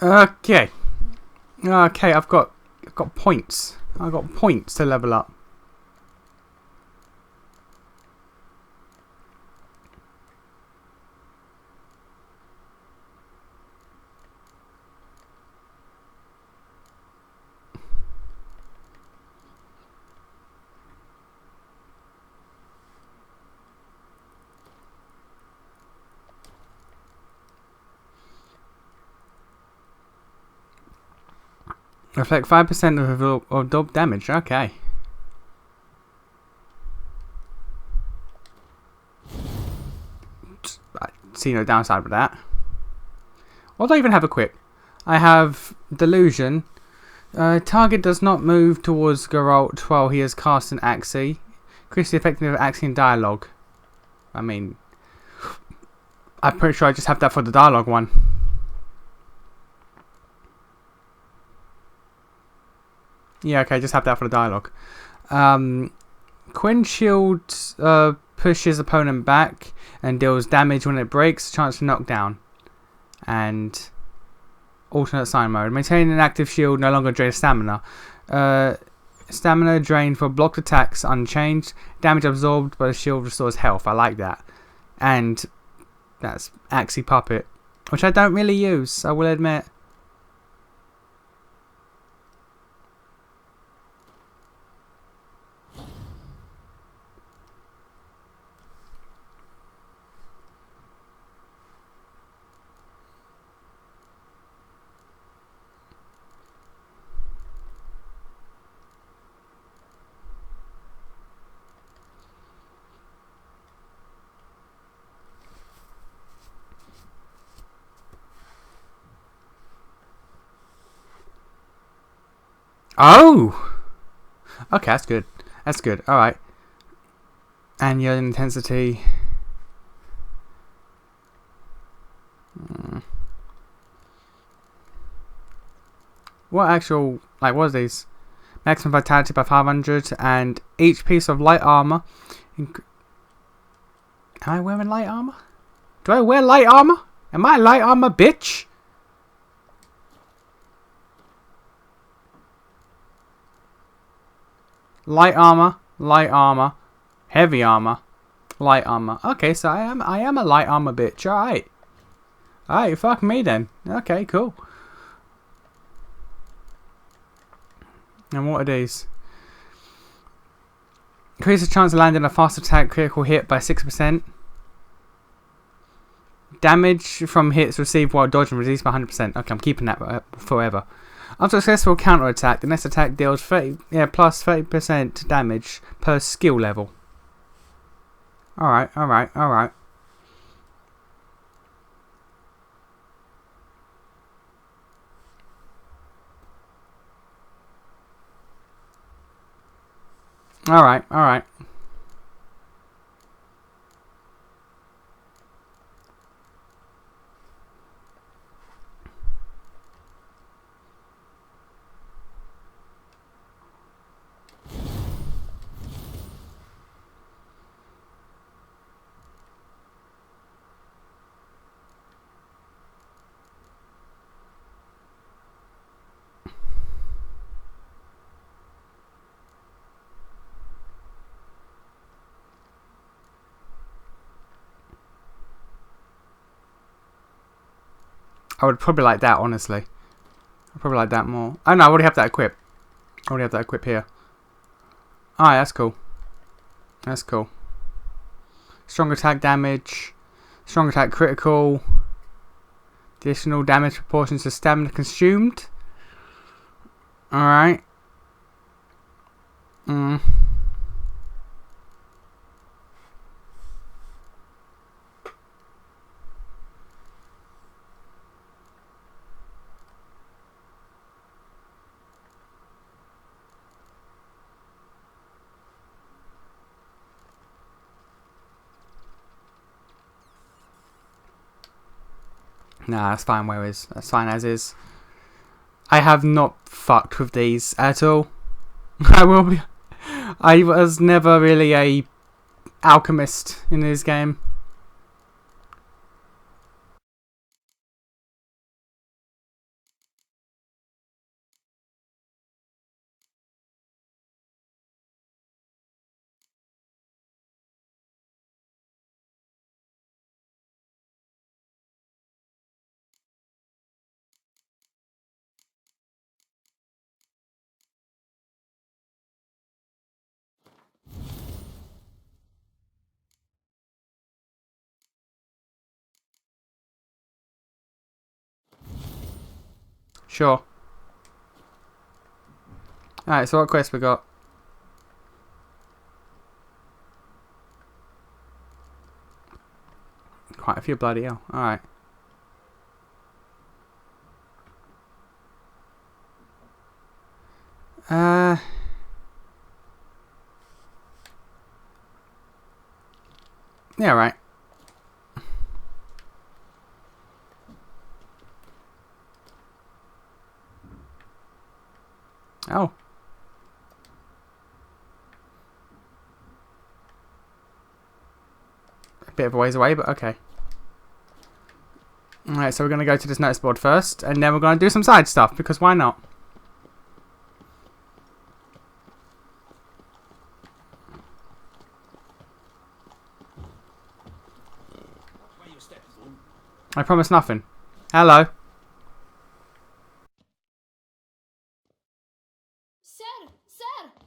Okay. Okay, I've got points. I've got points to level up. Reflect 5% of double damage. Okay. I see no downside with that. What do I even have equipped? I have Delusion. Target does not move towards Geralt while he has cast an Axii. Increase the effectiveness of Axii in dialogue. I mean, I'm pretty sure I just have that for the dialogue one. Yeah, okay, just have that for the dialogue. Quinn Shield pushes opponent back and deals damage when it breaks. Chance for knockdown. And alternate sign mode. Maintain an active shield, no longer drain stamina. Stamina drained for blocked attacks unchanged. Damage absorbed by the shield restores health. I like that. And that's Axii Puppet, which I don't really use, I will admit. Oh! Okay, that's good. That's good. Alright. And your intensity. What actual, like, what are these? Maximum vitality by 500 and each piece of light armor. Am I wearing light armor? Do I wear light armor? Am I light armor, bitch? Light armor, heavy armor, light armor. Okay, so I am a light armor bitch. Alright. Alright, fuck me then. Okay, cool. And what are these? Increase the chance of landing a fast attack critical hit by 6%. Damage from hits received while dodging reduced by 100%. Okay, I'm keeping that forever. After a successful counter attack, the next attack deals plus 30% damage per skill level. Alright. Alright, alright. I would probably like that, honestly. I'd probably like that more. Oh no, I already have that equipped. Here. Alright, that's cool. That's cool. Strong attack damage. Strong attack critical. Additional damage proportions to stamina consumed. Alright. Nah, that's fine where is. That's fine as is. I have not fucked with these at all. I will be. I was never really a alchemist in this game. Sure. Alright, so what quest we got? Quite a few, bloody hell. Alright. Yeah, right. Oh. A bit of a ways away, but okay. Alright, so we're going to go to this notice board first, and then we're going to do some side stuff, because why not? I promise nothing. Hello. Sir,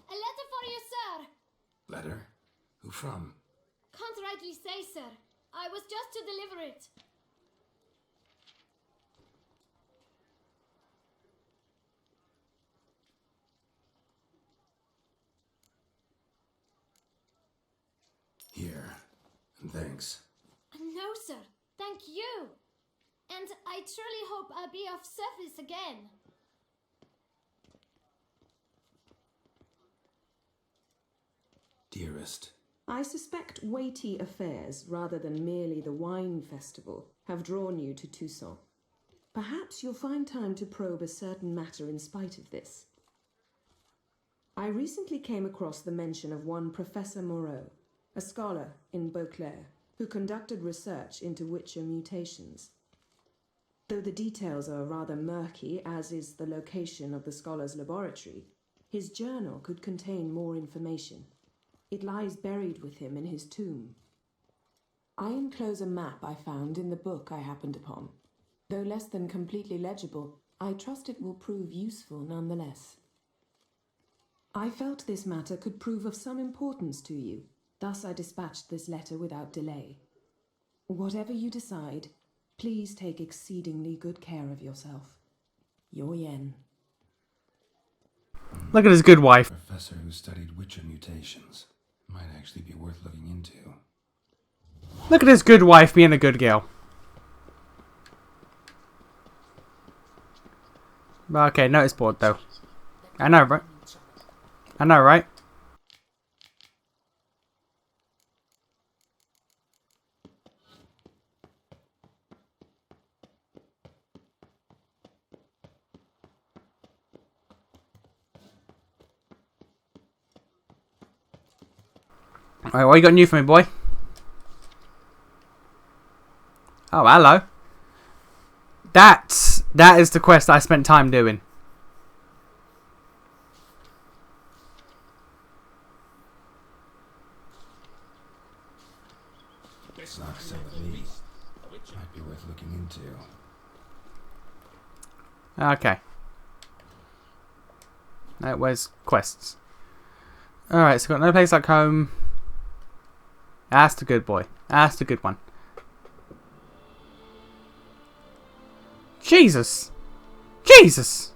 a letter for you, sir. Letter? Who from? Can't rightly say, sir. I was just to deliver it. Here. And thanks. No, sir. Thank you. And I truly hope I'll be of service again. Dearest. I suspect weighty affairs, rather than merely the wine festival, have drawn you to Toussaint. Perhaps you'll find time to probe a certain matter in spite of this. I recently came across the mention of one Professor Moreau, a scholar in Beauclair, who conducted research into Witcher mutations. Though the details are rather murky, as is the location of the scholar's laboratory, his journal could contain more information. It lies buried with him in his tomb. I enclose a map I found in the book I happened upon. Though less than completely legible, I trust it will prove useful nonetheless. I felt this matter could prove of some importance to you, thus I dispatched this letter without delay. Whatever you decide, please take exceedingly good care of yourself. Your Yen. Look at his good wife. Professor who studied Witcher mutations. Might actually be worth looking into. Look at his good wife being a good girl. Okay, notice board though. I know, right? I know, right? Alright, what you got new for me, boy? Oh, hello. That is the quest I spent time doing. Not so with me. Might be worth looking into. Okay. Where's quests? Alright, so got no place like home. That's the good boy. That's the good one. Jesus! Jesus!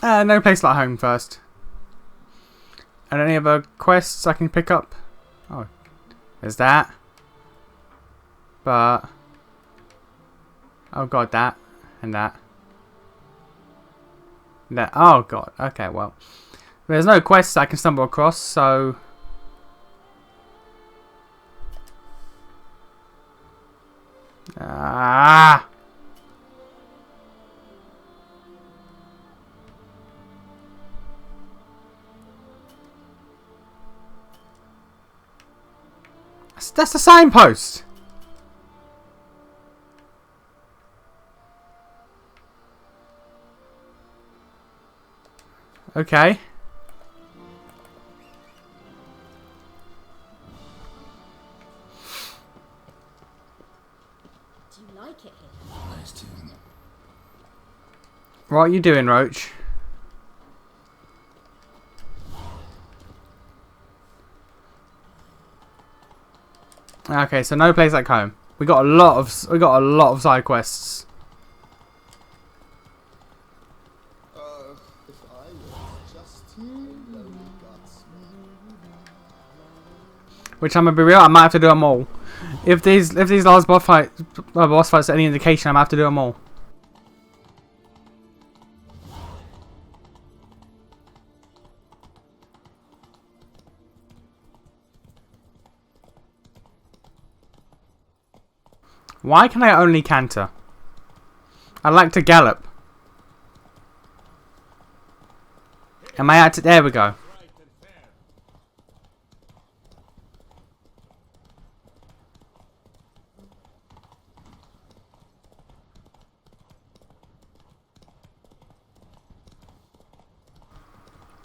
No place like home first. And any other quests I can pick up? Oh, there's that. But oh god, that and that. That. Oh god. Okay, well, there's no quests I can stumble across, so. Ah. That's the signpost. Okay. What are you doing, Roach? Okay, so no place like home. We got a lot of side quests. If I was just here, Which I'm gonna be real, I might have to do them all. If these last boss fights are any indication, I'm gonna have to do them all. Why can I only canter? I like to gallop. Am I at it? There we go.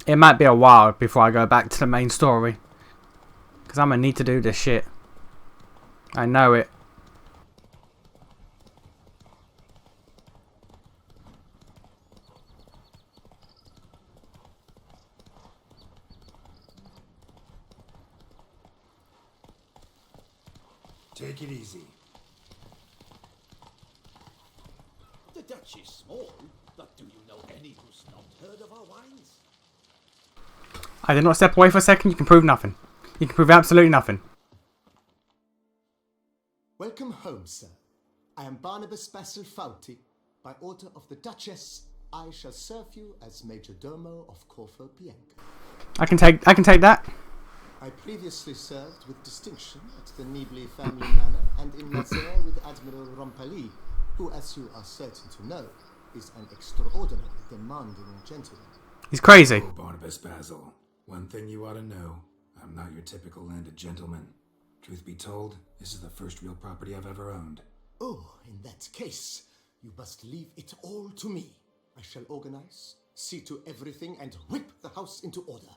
It might be a while before I go back to the main story. Because I'm going to need to do this shit. I know it. Take it easy. the Dutch is small, but do you know any who's not heard of our wines? I did not step away for a second. You can prove nothing. You can prove absolutely nothing. Welcome home, sir. I am Barnabas Basil Fouty. By order of the Duchess, I shall serve you as Major Domo of Corfu Bianca. I can take that. I previously served with distinction at the Nibley family manor and in Nazaire with Admiral Rompali, who, as you are certain to know, is an extraordinarily demanding gentleman. He's crazy. Oh, Barnabas Basil, one thing you ought to know. I'm not your typical landed gentleman. Truth be told, this is the first real property I've ever owned. Oh, in that case, you must leave it all to me. I shall organize, see to everything, and whip the house into order.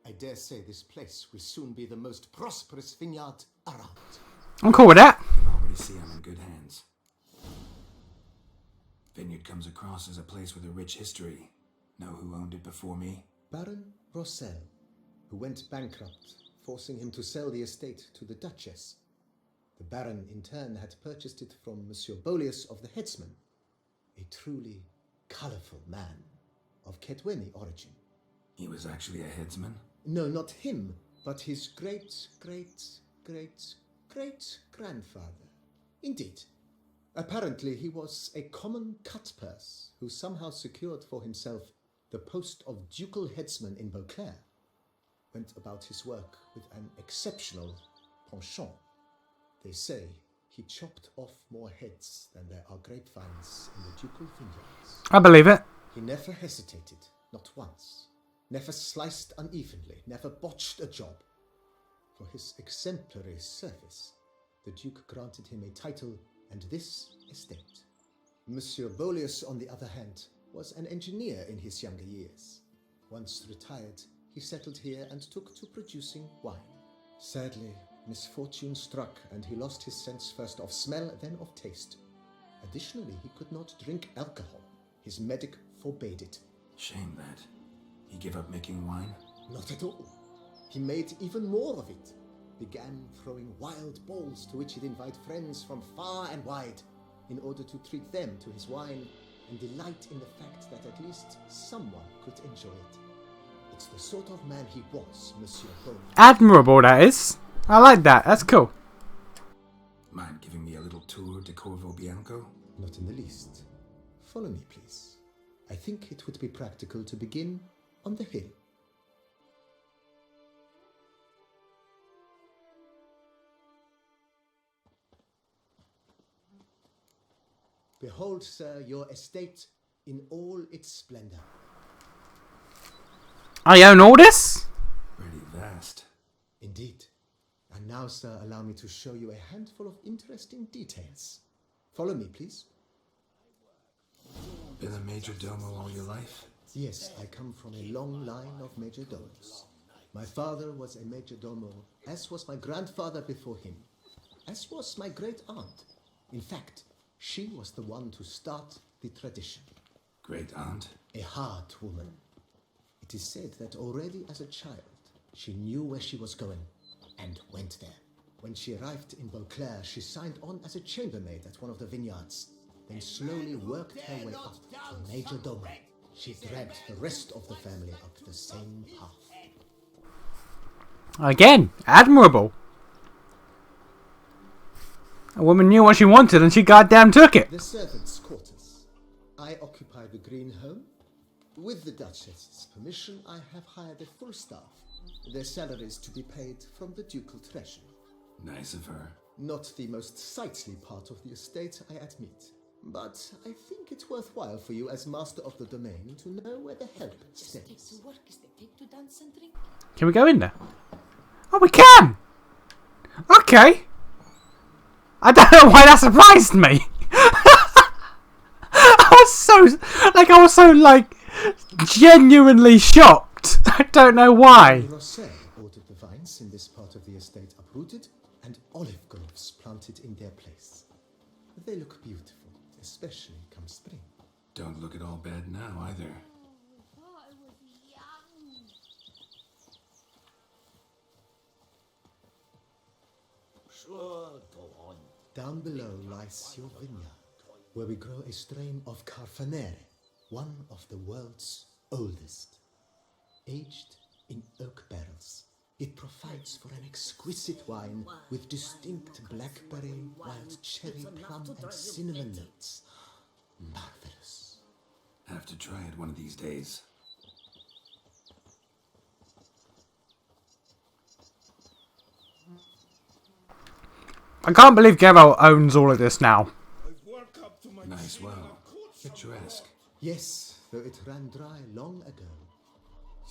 I dare say this place will soon be the most prosperous vineyard around. I'm cool with that. You can already see I'm in good hands. Vineyard comes across as a place with a rich history. Know who owned it before me? Baron Rossel, who went bankrupt, forcing him to sell the estate to the Duchess. The Baron, in turn, had purchased it from Monsieur Bolius of the Headsman, a truly colourful man of Ketweni origin. He was actually a headsman? No, not him, but his great-great-great-great-grandfather. Indeed. Apparently he was a common cut-purse who somehow secured for himself the post of ducal headsman in Beauclair. Went about his work with an exceptional penchant. They say he chopped off more heads than there are grapevines in the ducal vineyards. I believe it. He never hesitated, not once. Never sliced unevenly, never botched a job. For his exemplary service, the Duke granted him a title and this estate. Monsieur Bolius, on the other hand, was an engineer in his younger years. Once retired, he settled here and took to producing wine. Sadly, misfortune struck and he lost his sense first of smell, then of taste. Additionally, he could not drink alcohol. His medic forbade it. Shame that. He gave up making wine? Not at all. He made even more of it. Began throwing wild balls to which he'd invite friends from far and wide in order to treat them to his wine and delight in the fact that at least someone could enjoy it. It's the sort of man he was, Monsieur Bolius. Admirable, that is. I like that. That's cool. Mind giving me a little tour de Corvo Bianco? Not in the least. Follow me, please. I think it would be practical to begin on the hill. Behold, sir, your estate in all its splendor. I own all this? Pretty vast. Indeed. And now, sir, allow me to show you a handful of interesting details. Follow me, please. Been a major domo all your life? Yes, I come from a long line of major domos. My father was a major domo, as was my grandfather before him, as was my great aunt. In fact, she was the one to start the tradition. Great aunt? A hard woman. It is said that already as a child, she knew where she was going and went there. When she arrived in Beauclair, she signed on as a chambermaid at one of the vineyards, then slowly worked her way up to Major Domo. She dragged the rest of the family up the same path. Again, admirable. A woman knew what she wanted and she goddamn took it. The servants' quarters. I occupy the green home. With the Duchess's permission, I have hired a full staff. Their salaries to be paid from the ducal treasury. Nice of her. Not the most sightly part of the estate, I admit. But I think it's worthwhile for you as master of the domain to know where the help stays. Can we go in there? Oh, we can! Okay. I don't know why that surprised me. I was so genuinely shocked. I don't know why. Rosset ordered the vines in this part of the estate uprooted and olive groves planted in their place. They look beautiful, especially come spring. Don't look at all bad now, either. I was young. Sure, go on. Down below lies your vineyard, where we grow a strain of Carfanere, one of the world's oldest. Aged in oak barrels, it provides for an exquisite wine with distinct blackberry, wild cherry, plum, and cinnamon notes. Marvelous. Have to try it one of these days. I can't believe Geralt owns all of this now. Nice well. Picturesque. Yes, though it ran dry long ago.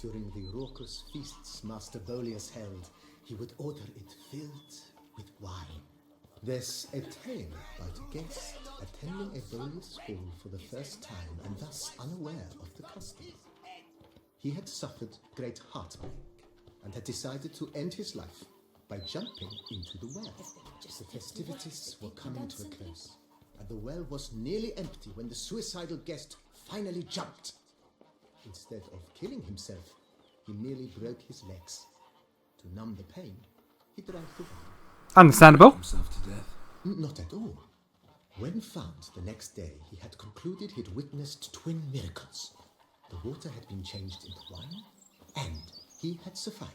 During the raucous feasts Master Bolius held, he would order it filled with wine. There's a tale about a guest attending a Bolius hall for the first time and thus unaware of the custom. He had suffered great heartbreak and had decided to end his life by jumping into the well. The festivities were coming to a close, and the well was nearly empty when the suicidal guest finally jumped. Instead of killing himself, he merely broke his legs. To numb the pain, he drank the wine. Understandable. Himself to death. Not at all. When found the next day, he had concluded he'd witnessed twin miracles. The water had been changed into wine, and he had survived.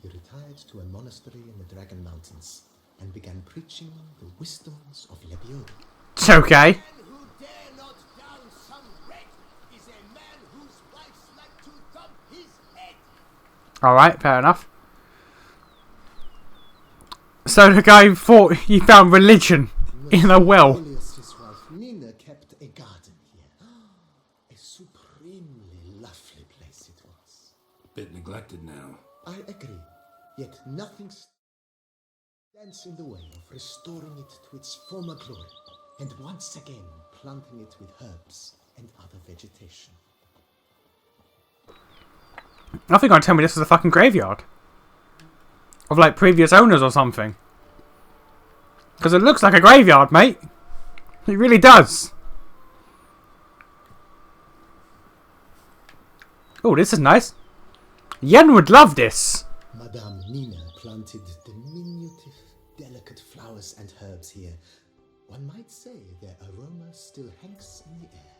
He retired to a monastery in the Dragon Mountains and began preaching the wisdoms of Lebiode. It's okay. Who dare not down some red is a man whose wives like to thump his head. Alright, fair enough. So the guy thought he found religion in a well. Bolius's wife Nina kept a garden here. A supremely lovely place it was. Bit neglected now. I agree, yet nothing stands in the way of restoring it to its former glory, and once again planting it with herbs and other vegetation. I think you're gonna tell me this is a fucking graveyard. Of like previous owners or something. Because it looks like a graveyard, mate. It really does. Oh, this is nice. Yen would love this. Madame Nina planted diminutive, delicate flowers and herbs here. One might say their aroma still hangs in the air.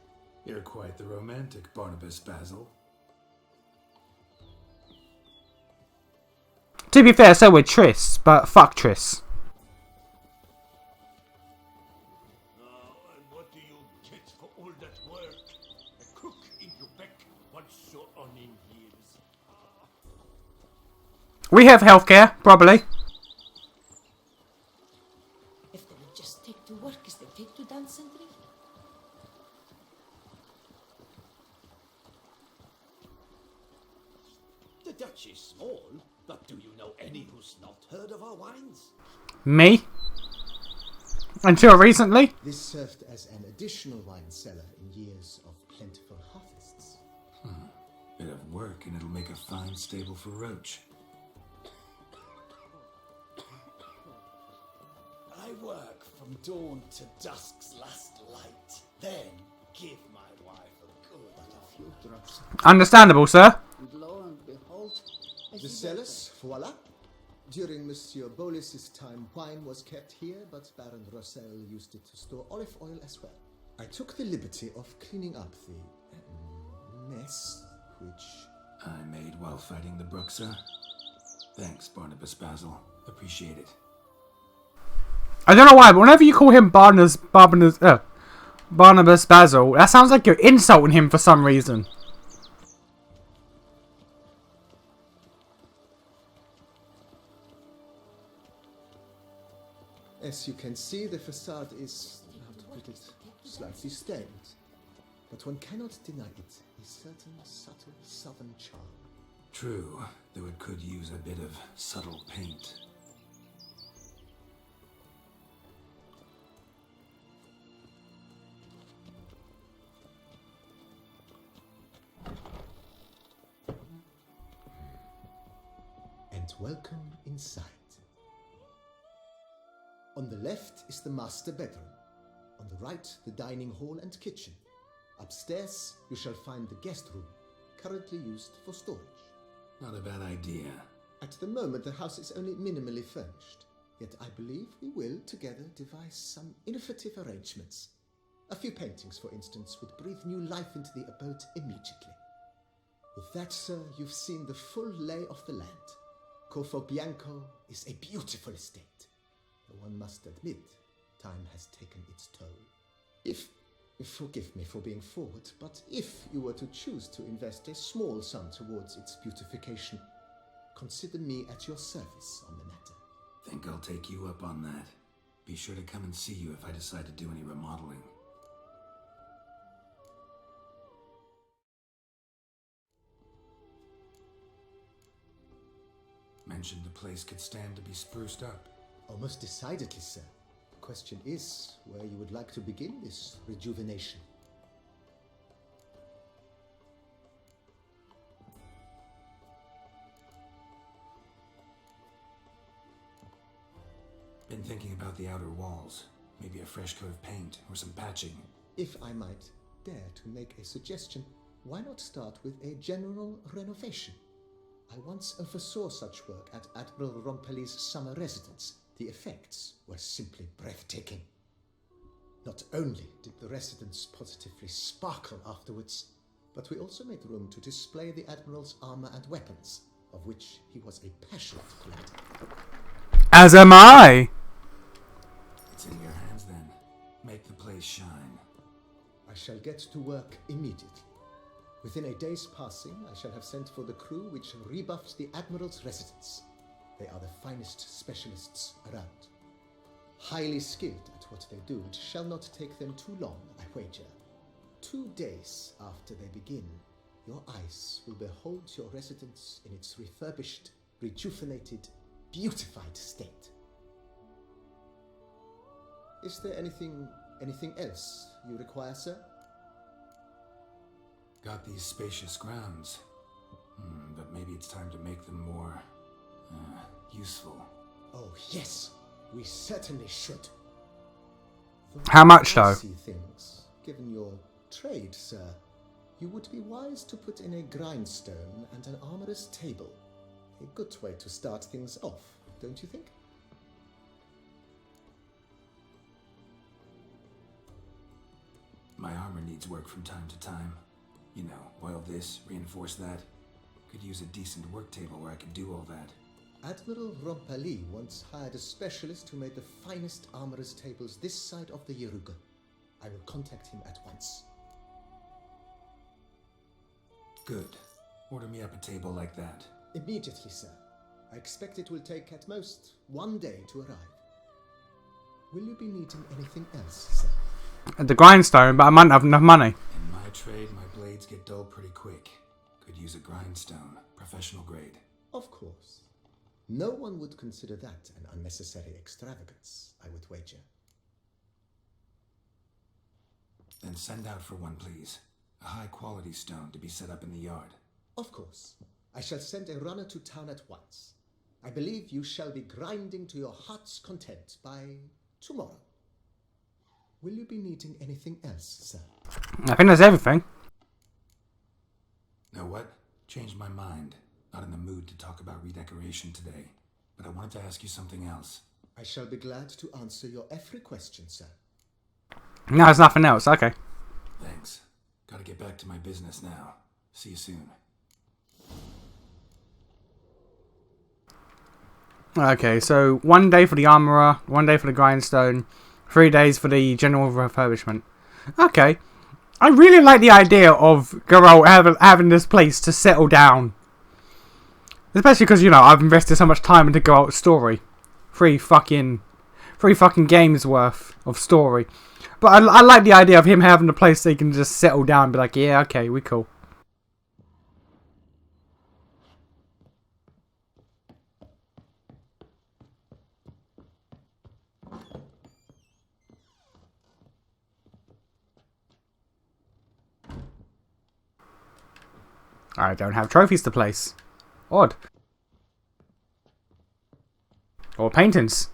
You're quite the romantic, Barnabas Basil. To be fair, so would Triss, but fuck Triss. And what do you get for all that work? A cook in Quebec once so on in years. We have healthcare, probably. If they would just take to work as they take to dance and drink. The Dutch is small, but do you know any who's not heard of our wines? Me? Until recently? This served as an additional wine cellar in years of plentiful harvests. Bit of work and it'll make a fine stable for Roach. I work from dawn to dusk's last light, then give my few drops. Understandable, sir. And lo and behold, I The see that cellars, voila. During Monsieur Bolus's time, wine was kept here, but Baron Rossel used it to store olive oil as well. I took the liberty of cleaning up the mess, which... I made while fighting the Brook, sir. Thanks, Barnabas Basil. Appreciate it. I don't know why, but whenever you call him Barnabas Basil, that sounds like you're insulting him for some reason. As you can see, the facade is, how to put it, slightly stained. But one cannot deny it, a certain subtle southern charm. True, though it could use a bit of subtle paint. And welcome inside. On the left is the master bedroom. On the right, the dining hall and kitchen. Upstairs, you shall find the guest room, currently used for storage. Not a bad idea. At the moment, the house is only minimally furnished. Yet I believe we will, together, devise some innovative arrangements. A few paintings, for instance, would breathe new life into the abode immediately. With that, sir, you've seen the full lay of the land. Corfo Bianco is a beautiful estate. Though one must admit, time has taken its toll. Forgive me for being forward, but if you were to choose to invest a small sum towards its beautification, consider me at your service on the matter. Think I'll take you up on that. Be sure to come and see you if I decide to do any remodeling. Mentioned the place could stand to be spruced up. Almost decidedly, sir. The question is where you would like to begin this rejuvenation. Been thinking about the outer walls. Maybe a fresh coat of paint or some patching. If I might dare to make a suggestion, why not start with a general renovation? I once oversaw such work at Admiral Rompelli's summer residence. The effects were simply breathtaking. Not only did the residence positively sparkle afterwards, but we also made room to display the Admiral's armor and weapons, of which he was a passionate collector. As am I. It's in your hands then. Make the place shine. I shall get to work immediately. Within a day's passing, I shall have sent for the crew which rebuffed the Admiral's residence. They are the finest specialists around. Highly skilled at what they do, it shall not take them too long, I wager. 2 days after they begin, your eyes will behold your residence in its refurbished, rejuvenated, beautified state. Is there anything else you require, sir? Got these spacious grounds. But maybe it's time to make them more, useful. Oh, yes, we certainly should. How much, though? Things. Given your trade, sir, you would be wise to put in a grindstone and an armorer's table. A good way to start things off, don't you think? My armor needs work from time to time. You know, oil this, reinforce that. Could use a decent work table where I could do all that. Admiral Rompelli once hired a specialist who made the finest armorer's tables this side of the Yeruga. I will contact him at once. Good. Order me up a table like that. Immediately, sir. I expect it will take at most 1 day to arrive. Will you be needing anything else, sir? The grindstone, but I might not have enough money. In my trade, my blades get dull pretty quick. Could use a grindstone, professional grade. Of course. No one would consider that an unnecessary extravagance, I would wager. Then send out for one, please. A high-quality stone to be set up in the yard. Of course. I shall send a runner to town at once. I believe you shall be grinding to your heart's content by tomorrow. Will you be needing anything else, sir? I think that's everything. Know what? Changed my mind. Not in the mood to talk about redecoration today. But I wanted to ask you something else. I shall be glad to answer your every question, sir. No, there's nothing else. Okay. Thanks. Gotta get back to my business now. See you soon. Okay, so 1 day for the armorer, 1 day for the grindstone, 3 days for the general refurbishment. Okay. I really like the idea of Geralt having this place to settle down. Especially because, you know, I've invested so much time into Geralt's story. Three fucking games worth of story. But I like the idea of him having a place so he can just settle down and be like, yeah, okay, we cool. I don't have trophies to place. Odd. Or paintings.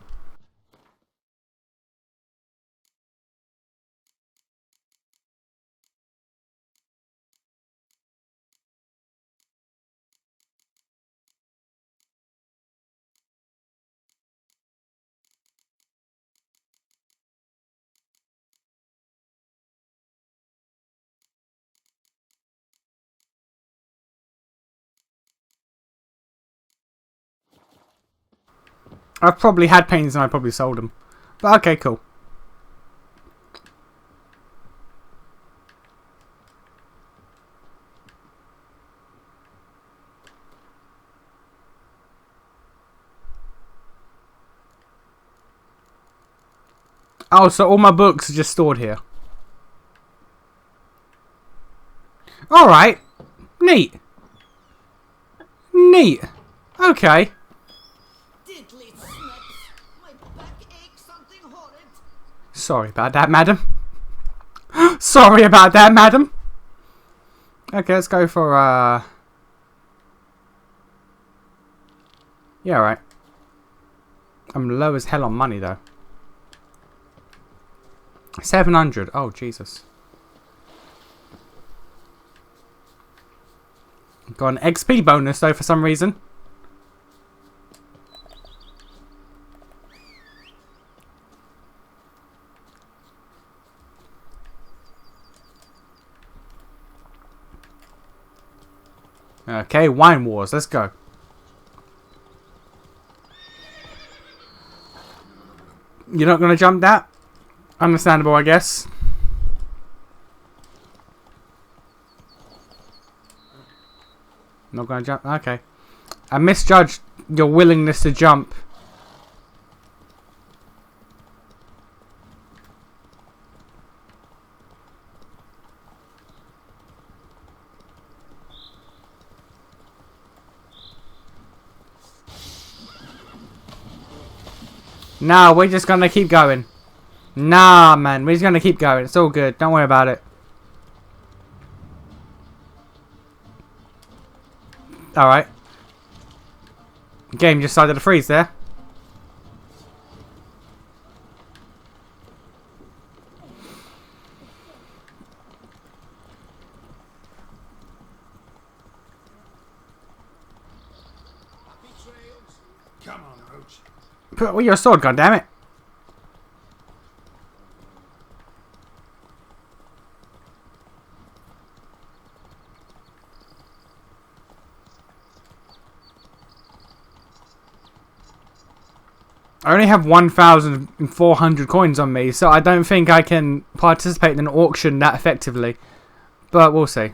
I've probably had paintings and I probably sold them. But okay, cool. Oh, so all my books are just stored here. Alright. Neat. Neat. Okay. Diddly smacks. My back aches something horrid. Sorry about that, madam. Sorry about that, madam. Okay, let's go for, yeah, right. I'm low as hell on money, though. 700. Oh, Jesus. Got an XP bonus, though, for some reason. Okay, Wine Wars. Let's go. You're not going to jump that? Understandable, I guess. Not going to jump? Okay. I misjudged your willingness to jump. Nah, we're just going to keep going. Nah, man. We're just going to keep going. It's all good. Don't worry about it. Alright. Game just started to freeze there. Come on, Roach. Put away your sword, goddammit. I only have 1,400 coins on me, so I don't think I can participate in an auction that effectively. But we'll see.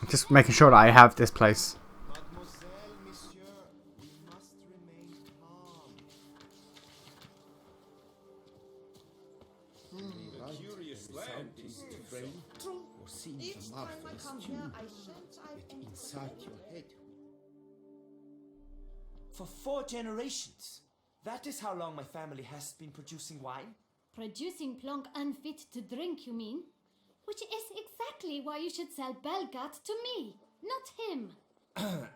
Just making sure that I have this place. Mademoiselle, monsieur, we must remain calm. Curious land is True. Each time I come here, I sense I enter Inside your head. For 4 generations. That is how long my family has been producing wine. Producing plonk unfit to drink, you mean? Which is exactly why you should sell Belgat to me, not him.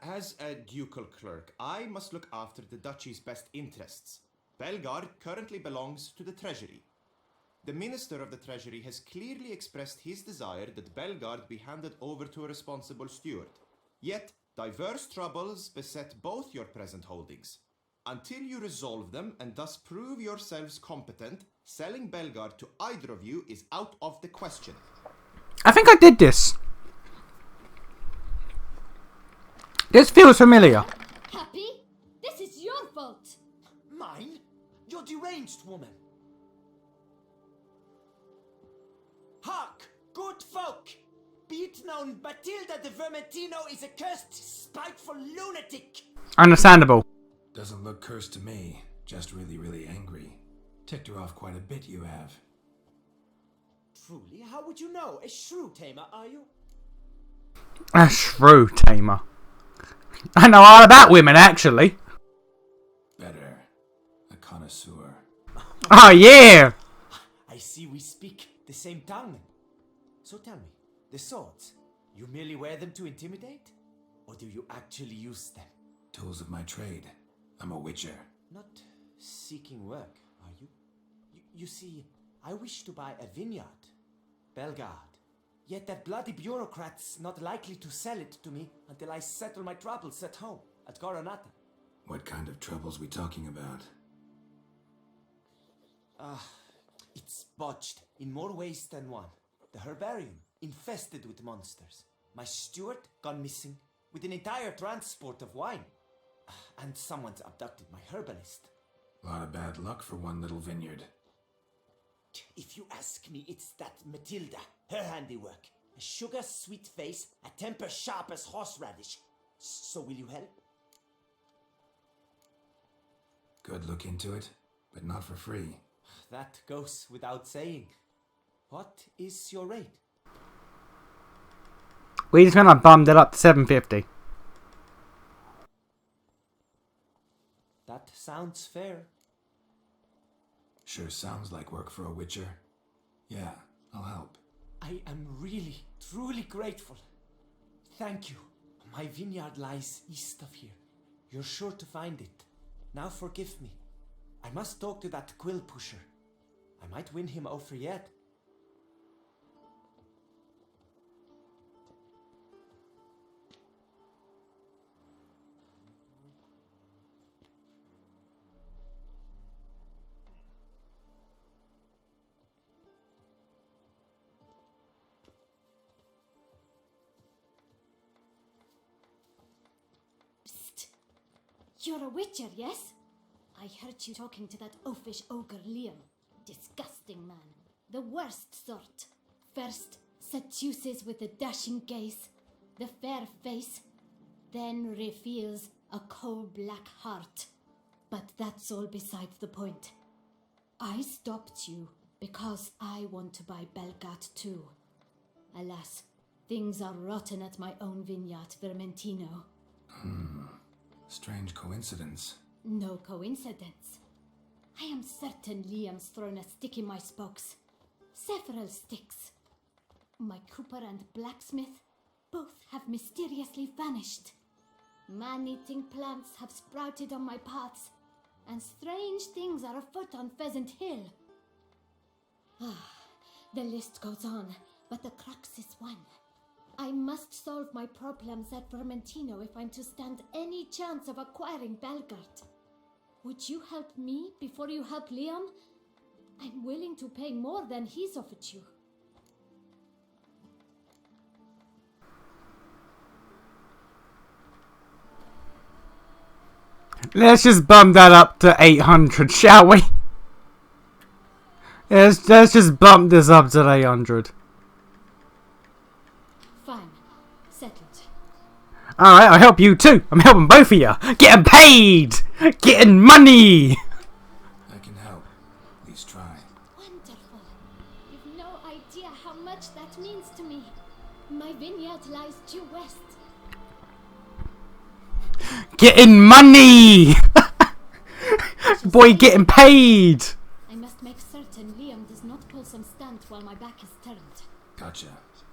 As a ducal clerk, I must look after the duchy's best interests. Belgard currently belongs to the treasury. The Minister of the Treasury has clearly expressed his desire that Belgard be handed over to a responsible steward. Yet, diverse troubles beset both your present holdings. Until you resolve them and thus prove yourselves competent, selling Belgard to either of you is out of the question. I think I did this. This feels familiar. Happy? This is your fault. Mine? You're deranged, woman. Hark, good folk! Be it known, Matilda de Vermentino is a cursed, spiteful lunatic. Understandable. Doesn't look cursed to me. Just really, really angry. Ticked her off quite a bit, you have. Truly, how would you know? A shrew tamer, are you? A shrew tamer. I know all about women, actually. Better. A connoisseur. Oh, yeah! I see we speak the same tongue. So tell me, the swords, you merely wear them to intimidate? Or do you actually use them? Tools of my trade. I'm a witcher. Not seeking work, are you? You see, I wish to buy a vineyard. Belgard. Yet that bloody bureaucrat's not likely to sell it to me until I settle my troubles at home, at Coronata. What kind of troubles we talking about? It's botched in more ways than one. The herbarium, infested with monsters. My steward, gone missing, with an entire transport of wine. And someone's abducted my herbalist. A lot of bad luck for one little vineyard. If you ask me, it's that Matilda, her handiwork. A sugar-sweet face, a temper sharp as horseradish. So will you help? Could look into it, but not for free. That goes without saying. What is your rate? We just kind of bummed it up to 750. That sounds fair. Sure sounds like work for a witcher. Yeah, I'll help. I am really, truly grateful. Thank you. My vineyard lies east of here. You're sure to find it. Now forgive me. I must talk to that quill pusher. I might win him over yet. You're a witcher, yes? I heard you talking to that oafish ogre Liam. Disgusting man. The worst sort. First, seduces with the dashing gaze, the fair face, then reveals a coal-black heart. But that's all besides the point. I stopped you because I want to buy Belgat too. Alas, things are rotten at my own vineyard, Vermentino. Strange coincidence. No coincidence. I am certain Liam's thrown a stick in my spokes. Several sticks. My cooper and blacksmith both have mysteriously vanished. Man-eating plants have sprouted on my paths, and strange things are afoot on Pheasant Hill. The list goes on, but the crux is one. I must solve my problems at Vermentino if I'm to stand any chance of acquiring Belgard. Would you help me before you help Liam? I'm willing to pay more than he's offered you. Let's just bump that up to 800, shall we? Let's just bump this up to 800. Fine. Settled. Alright, I'll help you too. I'm helping both of you. Getting paid! Getting money! I can help. At least try. Wonderful. You've no idea how much that means to me. My vineyard lies due west. Getting money! Boy, getting paid! I must make certain Liam does not pull some stunt while my back is turned. Gotcha.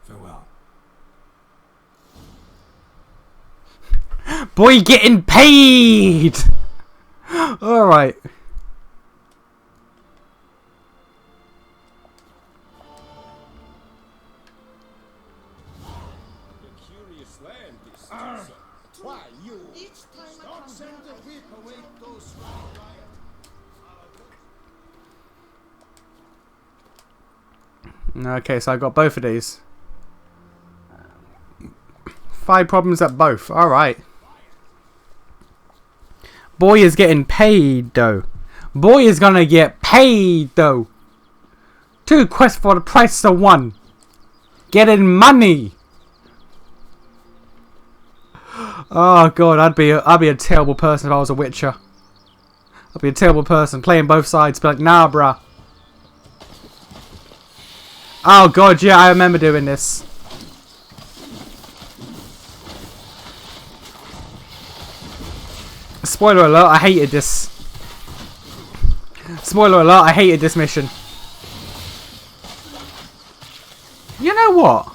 Farewell. Boy, getting paid! Alright. Why, you? Each time I Don't come send here, the whip away those riot. Okay, so I got both of these. 5 problems at both. Alright. Boy is getting paid, though. Boy is gonna get paid, though. 2 quests for the price of 1. Getting money. Oh god, I'd be a terrible person if I was a Witcher. I'd be a terrible person playing both sides. Be like, nah, bruh. Oh god, yeah, I remember doing this. Spoiler alert, I hated this. Spoiler alert, I hated this mission. You know what?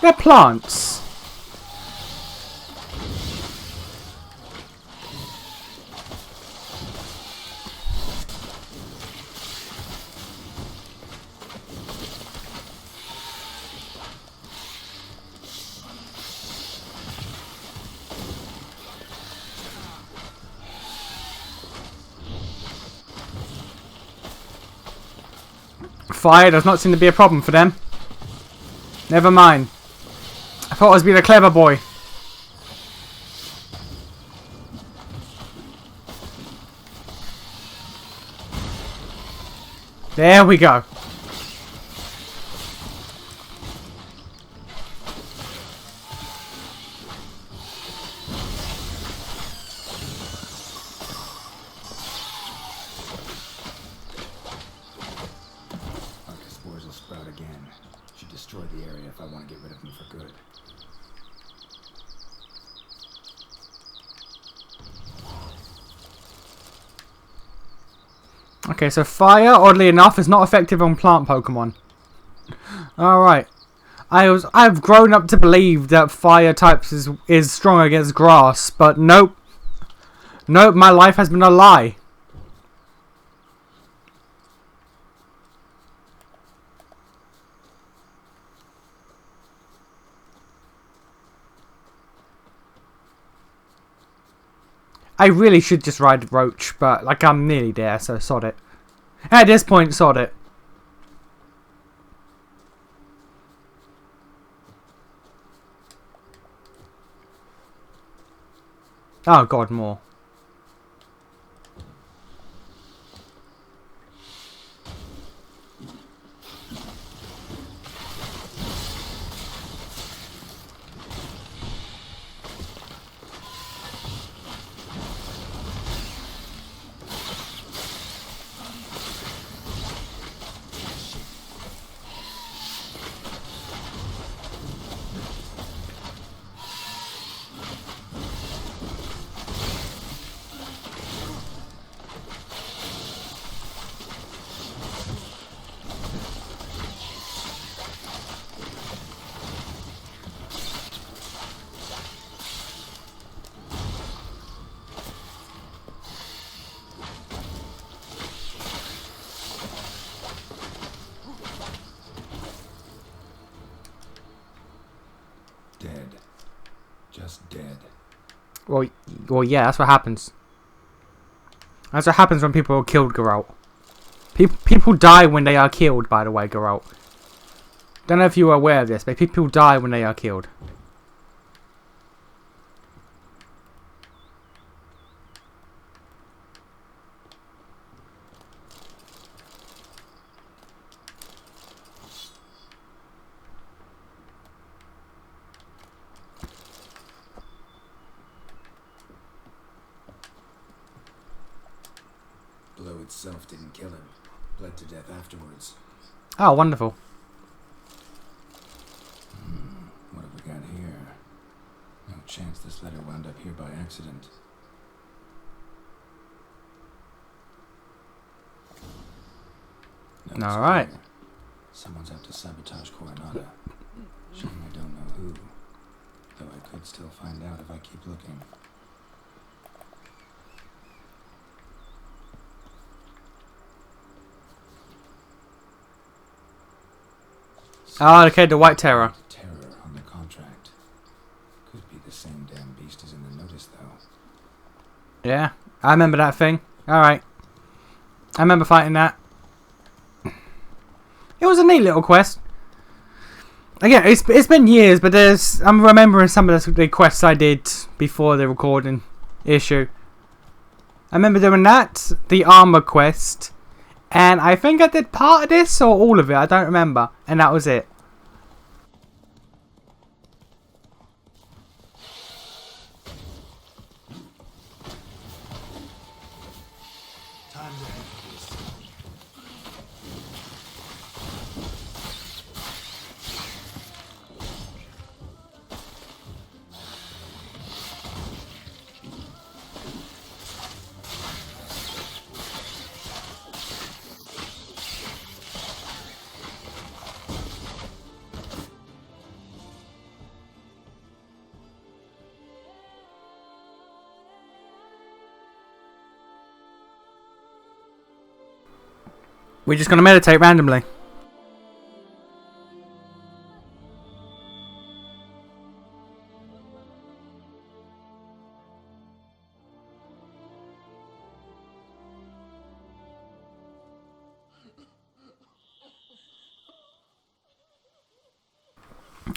They're plants. Fire does not seem to be a problem for them. Never mind. I thought I was being a clever boy. There we go. Spores will sprout again. Should destroy the area if I want to get rid of them for good. Okay, so fire, oddly enough, is not effective on plant Pokemon. Alright. I've grown up to believe that fire types is strong against grass, but nope. Nope, my life has been a lie. I really should just ride Roach, but like I'm nearly there, so sod it. At this point, sod it. Oh god, more. Dead. Just dead. Well, yeah, that's what happens. That's what happens when people are killed, Geralt. People die when they are killed, by the way, Geralt. Don't know if you are aware of this, but people die when they are killed. Blow itself didn't kill him. Bled to death afterwards. Oh, wonderful. What have we got here? No chance this letter wound up here by accident. No, it's Alright. clear. Someone's out to sabotage Coronada. Shame I don't know who. Though I could still find out if I keep looking. Ah, okay, the White Terror. Terror on the contract. the same damn beast as in the notice, though. Yeah, I remember that thing. Alright. I remember fighting that. It was a neat little quest. Again, it's been years, but I'm remembering some of the quests I did before the recording issue. I remember doing that, the armor quest, and I think I did part of this or all of it, I don't remember, and that was it. Time to head for this. We're just going to meditate randomly.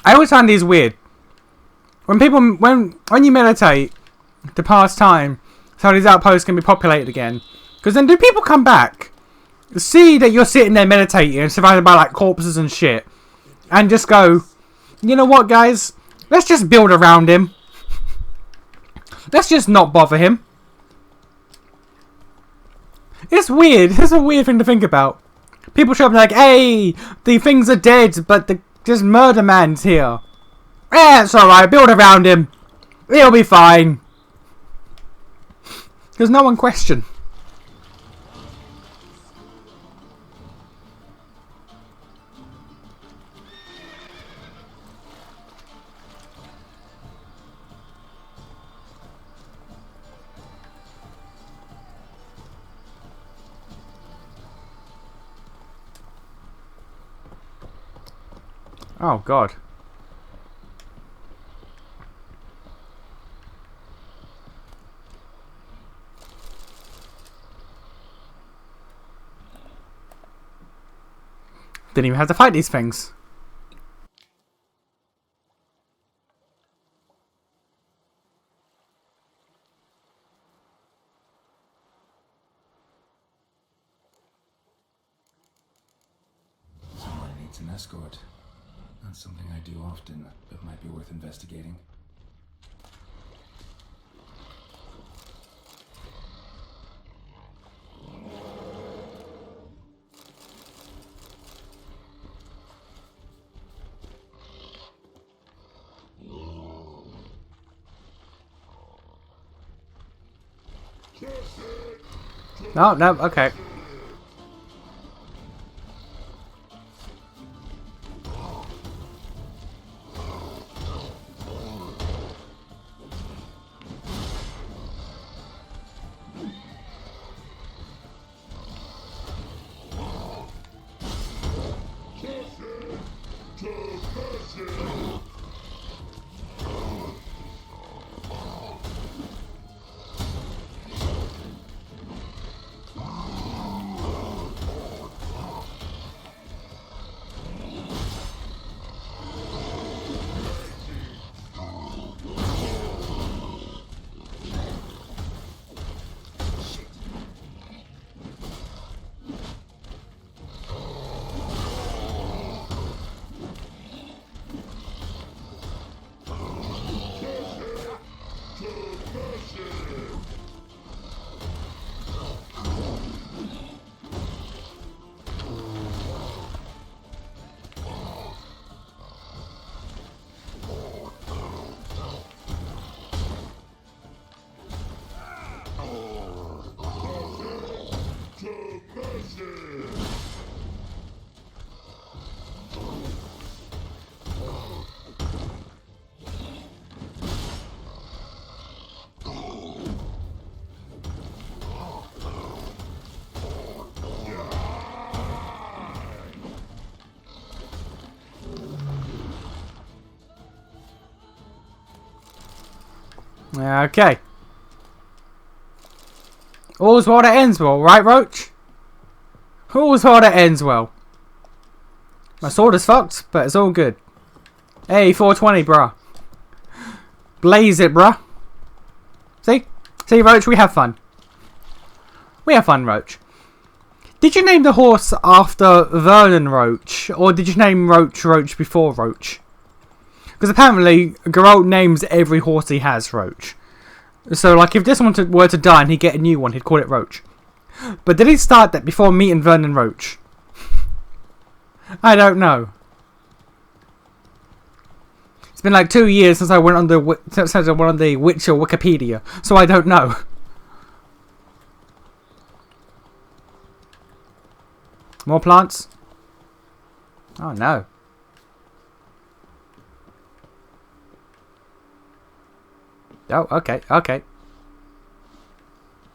I always find these weird. When you meditate to pass time, so these outposts can be populated again. Because then do people come back? See that you're sitting there meditating and surrounded by like corpses and shit, and just go, you know what, guys? Let's just build around him. Let's just not bother him. It's weird. It's a weird thing to think about. People show up and like, hey, the things are dead, but this murder man's here. Eh, it's alright. Build around him. He'll be fine. There's no one question. Oh, God. Didn't even have to fight these things. Someone needs an escort. Not something I do often, but might be worth investigating. Oh, no, okay. Okay. All's well that ends well, right, Roach? All's well that ends well. My sword is fucked, but it's all good. Hey, 420, bruh. Blaze it, bruh. See? See, Roach, we have fun. We have fun, Roach. Did you name the horse after Vernon Roach? Or did you name Roach before Roach? Because apparently, Geralt names every horse he has Roach. So, like, if this one were to die and he'd get a new one, he'd call it Roach. But did he start that before meeting Vernon Roach? I don't know. It's been like 2 years since I went on the Witcher Wikipedia, so I don't know. More plants? Oh no. Oh, okay, okay.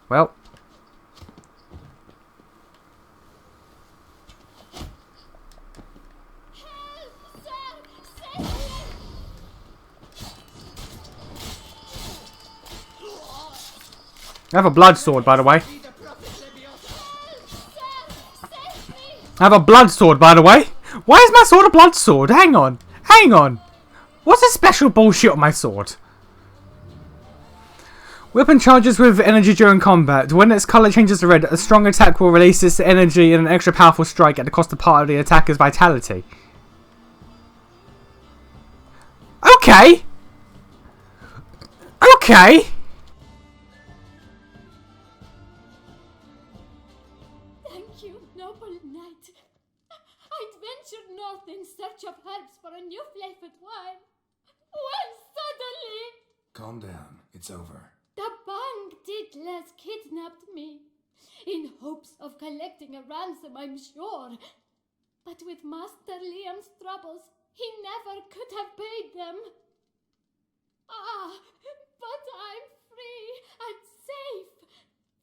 Well. I have a blood sword, by the way. I have a blood sword, by the way. Why is my sword a blood sword? Hang on. Hang on. What's this special bullshit on my sword? Weapon charges with energy during combat. When its colour changes to red, a strong attack will release its energy in an extra powerful strike at the cost of part of the attacker's vitality. Okay. Okay. Thank you, noble knight. I'd ventured north in search of herbs for a new flavored wine. When suddenly, Calm down. It's over. the bank diddlers kidnapped me. In hopes of collecting a ransom, I'm sure. But with Master Liam's troubles, he never could have paid them. Ah, but I'm free and safe,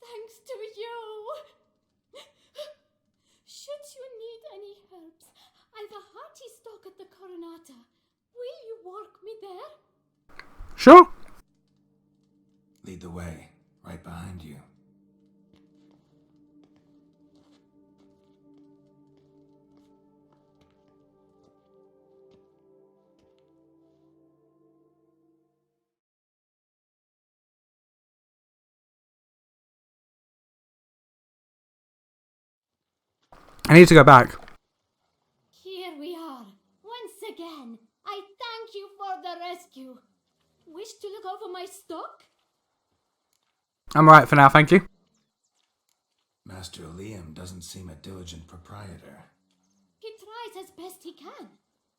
thanks to you. Should you need any herbs, I've a hearty stock at the Coronata. Will you walk me there? Sure. Lead the way. Right behind you. I need to go back. Here we are, once again. I thank you for the rescue. Wish to look over my stock? I'm alright for now, thank you. Master Liam doesn't seem a diligent proprietor. He tries as best he can.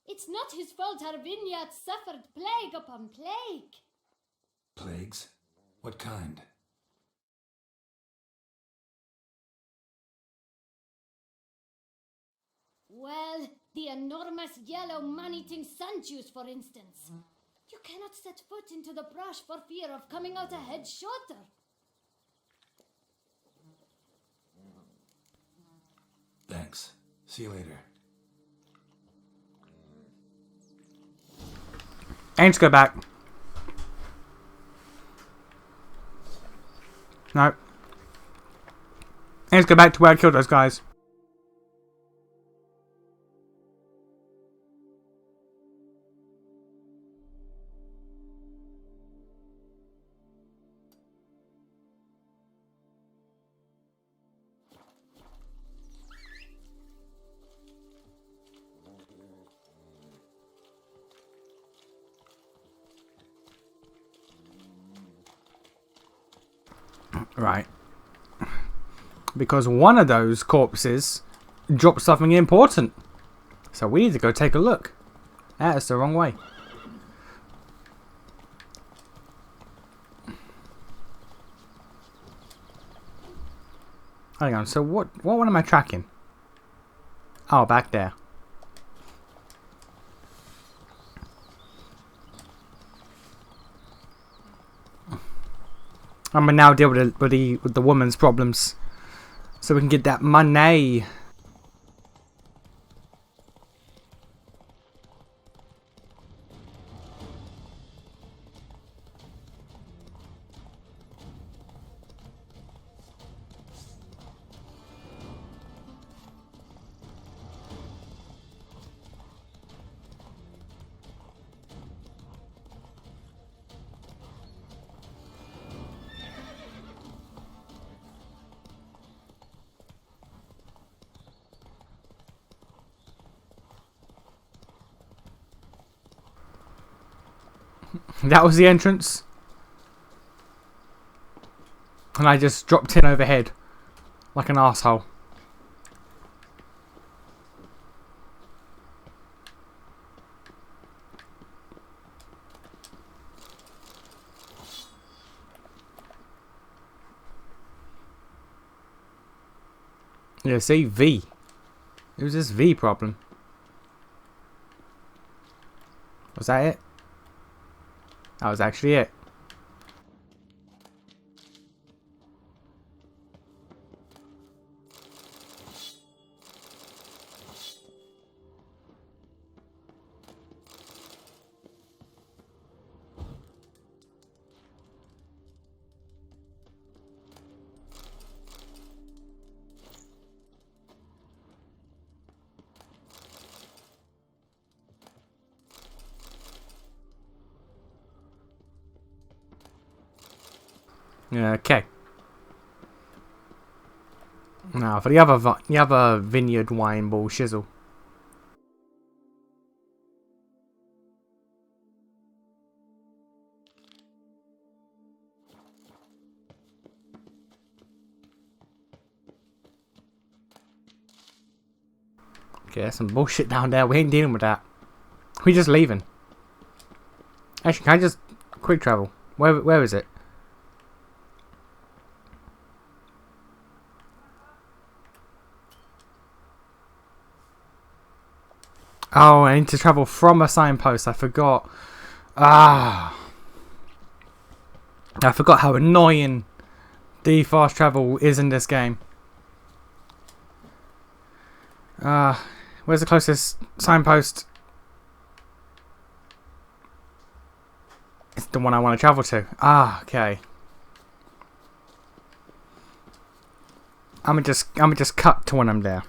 It's not his fault our vineyard suffered plague upon plague. Plagues? What kind? Well, the enormous yellow man-eating sun juice, for instance. You cannot set foot into the brush for fear of coming out a head shorter. Thanks. See you later. I need to go back. No. I need to go back to where I killed those guys. Right. Because one of those corpses dropped something important. So we need to go take a look. That's the wrong way. Hang on, so what one am I tracking? Oh, back there. I'm gonna now deal with the woman's problems, so we can get that money. That was the entrance. And I just dropped in overhead. Like an asshole. Yeah, see, V. It was this V problem. Was that it? That was actually it. Yeah, okay. Now for the other vineyard wine ball shizzle. Okay, there's some bullshit down there. We ain't dealing with that. We just leaving. Actually, can I just quick travel? Where is it? Oh, I need to travel from a signpost. I forgot. I forgot how annoying the fast travel is in this game. Where's the closest signpost? It's the one I want to travel to. Okay. I'm gonna just cut to when I'm there.